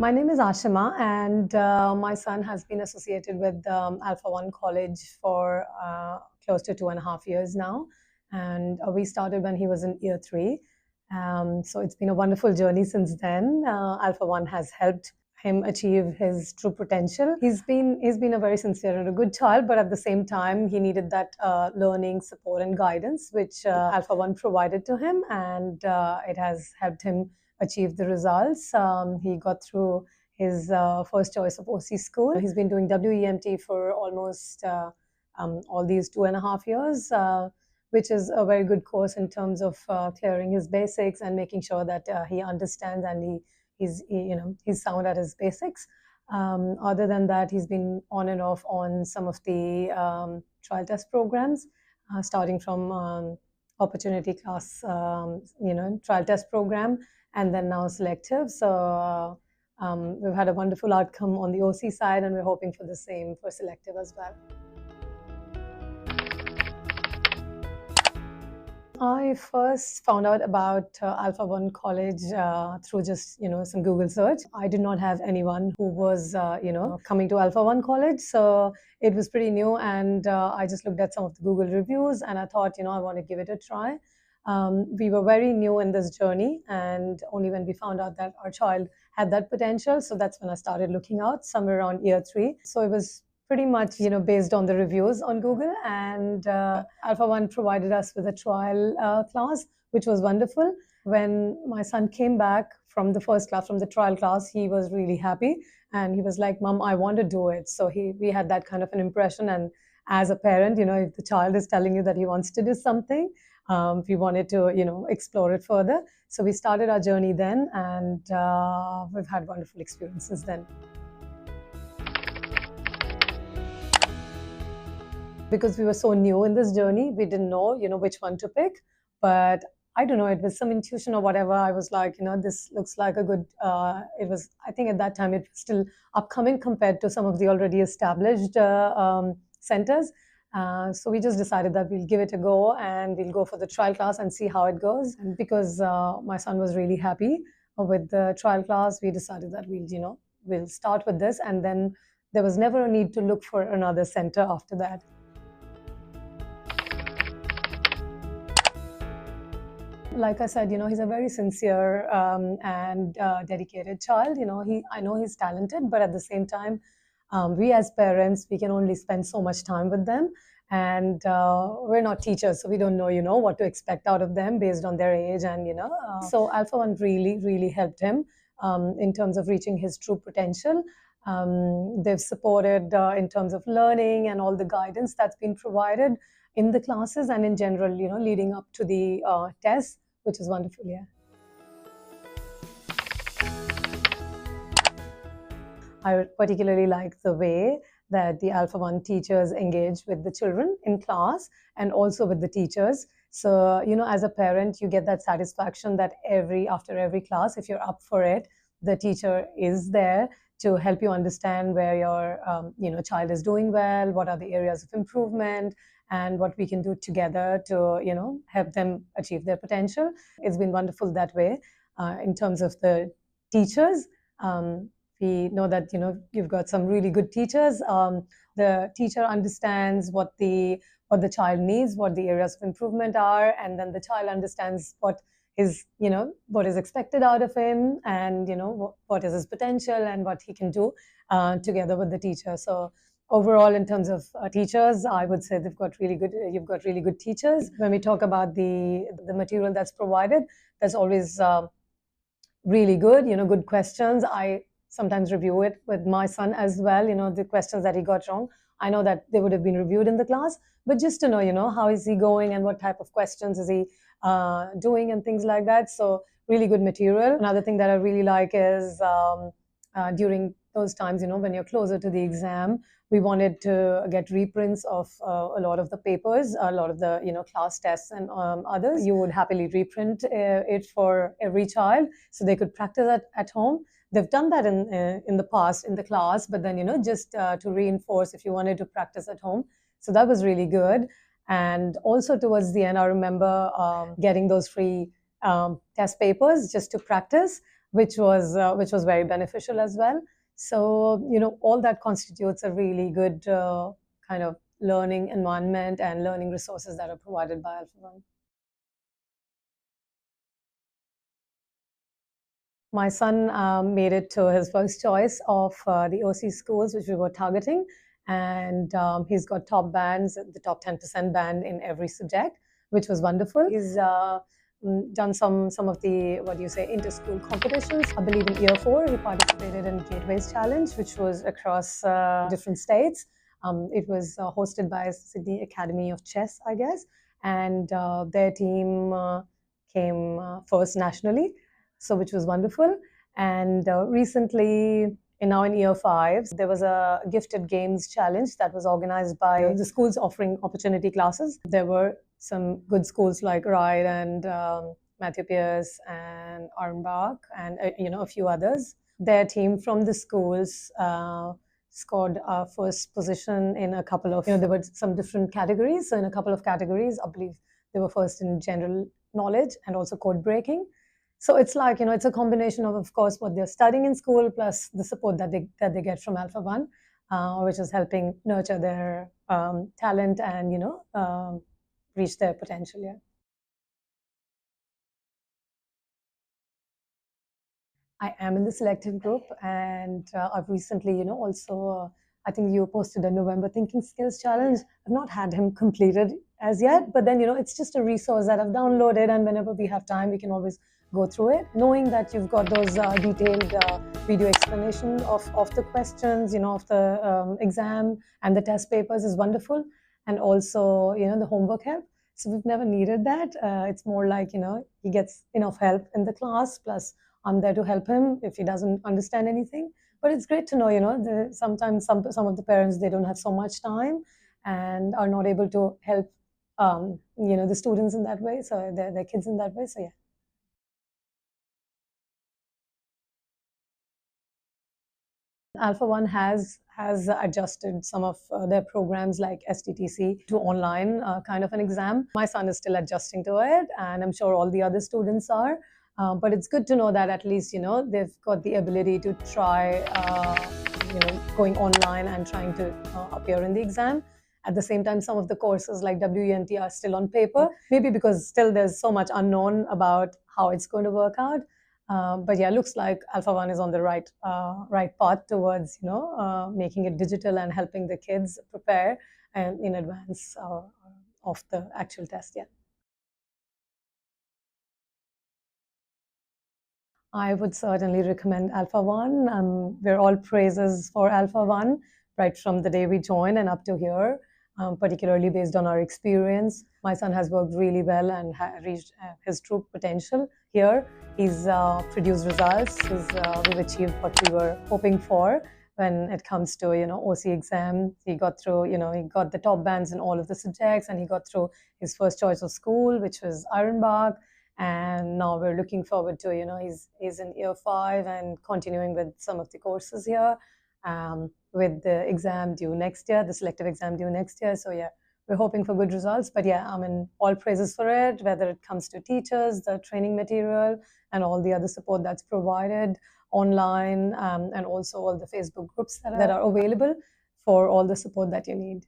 My name is Aashima, and my son has been associated with Alpha One College for close to 2.5 years now. And we started when he was in year three. So it's been a wonderful journey since then. Alpha One has helped him achieve his true potential. He's been a very sincere and a good child, but at the same time, he needed that learning support and guidance, which Alpha One provided to him, and it has helped him achieve the results. He got through his first choice of OC school. He's been doing WEMT for almost all these 2.5 years. Which is a very good course in terms of clearing his basics and making sure that he understands and he's sound at his basics. Other than that, he's been on and off on some of the trial test programs, starting from opportunity class, trial test program, and then now selective. So we've had a wonderful outcome on the OC side, and we're hoping for the same for selective as well. I first found out about Alpha One College through just some Google search. I did not have anyone who was coming to Alpha One College, so it was pretty new. And I just looked at some of the Google reviews, and I thought I want to give it a try. We were very new in this journey, and only when we found out that our child had that potential, so that's when I started looking out somewhere around year three. So it was pretty much based on the reviews on Google, and Alpha One provided us with a trial class, which was wonderful. When my son came back from the first class, from the trial class, he was really happy, and he was like, "Mom, I want to do it." So we had that kind of an impression. And as a parent, if the child is telling you that he wants to do something, we wanted to explore it further. So we started our journey then, and we've had wonderful experiences then. Because we were so new in this journey, we didn't know, which one to pick. But I don't know, it was some intuition or whatever. I was like, this looks like a good, I think at that time it was still upcoming compared to some of the already established centers. So we just decided that we'll give it a go, and we'll go for the trial class and see how it goes. And because my son was really happy with the trial class, we decided that we'll start with this, and then there was never a need to look for another center after that. Like I said, he's a very sincere and dedicated child. I know he's talented, but at the same time, we as parents, we can only spend so much time with them. And we're not teachers, so we don't know, what to expect out of them based on their age. And, so Alpha One really, really helped him in terms of reaching his true potential. They've supported in terms of learning and all the guidance that's been provided in the classes and in general, leading up to the tests, which is wonderful, yeah. I particularly like the way that the Alpha One teachers engage with the children in class and also with the teachers. So, as a parent, you get that satisfaction that after every class, if you're up for it, the teacher is there to help you understand where your child is doing well, what are the areas of improvement, and what we can do together to help them achieve their potential. It's been wonderful that way. In terms of the teachers, we know that you've got some really good teachers. The teacher understands what the child needs, what the areas of improvement are, and then the child understands what is expected out of him, and what is his potential and what he can do together with the teacher. So overall, in terms of teachers, I would say you've got really good teachers. When we talk about the material that's provided, that's always really good, good questions. I sometimes review it with my son as well, the questions that he got wrong. I know that they would have been reviewed in the class, but just to know, how is he going and what type of questions is he doing and things like that. So really good material. Another thing that I really like is during those times, when you're closer to the exam, we wanted to get reprints of a lot of the papers, a lot of the class tests and others. You would happily reprint it for every child so they could practice at home. They've done that in the past in the class, but then just to reinforce if you wanted to practice at home. So that was really good. And also towards the end, I remember getting those free test papers just to practice which was very beneficial as well. So all that constitutes a really good kind of learning environment and learning resources that are provided by Alpha One. My son made it to his first choice of the OC schools, which we were targeting. And he's got top bands, the top 10% band in every subject, which was wonderful. He's done some of the, what do you say, inter-school competitions. I believe in year 4, he participated in Gateways Challenge, which was across different states. It was hosted by Sydney Academy of Chess, I guess. And their team came first nationally, so which was wonderful. And recently, now in year 5, there was a gifted games challenge that was organized by the schools offering opportunity classes. There were some good schools like Ryde and Matthew Pierce and Arnbach and a few others. Their team from the schools scored first position in a couple of, there were some different categories. So in a couple of categories, I believe they were first in general knowledge and also code breaking. So it's like, it's a combination of course, what they're studying in school plus the support that they get from Alpha One, which is helping nurture their talent and, reach their potential. Yeah. I am in the selective group, and I've recently, also, I think you posted a November Thinking Skills Challenge. I've not had him completed as yet, but then, it's just a resource that I've downloaded, and whenever we have time, we can always go through it. Knowing that you've got those detailed video explanation of the questions, of the exam and the test papers is wonderful. And also, the homework help. So we've never needed that. It's more like, he gets enough help in the class, plus I'm there to help him if he doesn't understand anything. But it's great to know, sometimes some of the parents, they don't have so much time and are not able to help, the students in that way, so their kids in that way. So yeah. Alpha One has adjusted some of their programs like STTC to online kind of an exam. My son is still adjusting to it, and I'm sure all the other students are. But it's good to know that at least they've got the ability to try going online and trying to appear in the exam. At the same time, some of the courses like WENT are still on paper, maybe because still there's so much unknown about how it's going to work out. But yeah, looks like Alpha One is on the right path towards making it digital and helping the kids prepare and in advance of the actual test. Yeah. I would certainly recommend Alpha One. We're all praises for Alpha One right from the day we joined and up to here, particularly based on our experience. My son has worked really well and reached his true potential here. He's produced results. We've achieved what we were hoping for when it comes to OC exam. He got through. He got the top bands in all of the subjects, and he got through his first choice of school, which was Ironbark. And now we're looking forward to he's in year 5 and continuing with some of the courses here, with the exam due next year, the selective exam due next year. So yeah, we're hoping for good results. But yeah, I mean, all praises for it, whether it comes to teachers, the training material, and all the other support that's provided online, and also all the Facebook groups that are available for all the support that you need.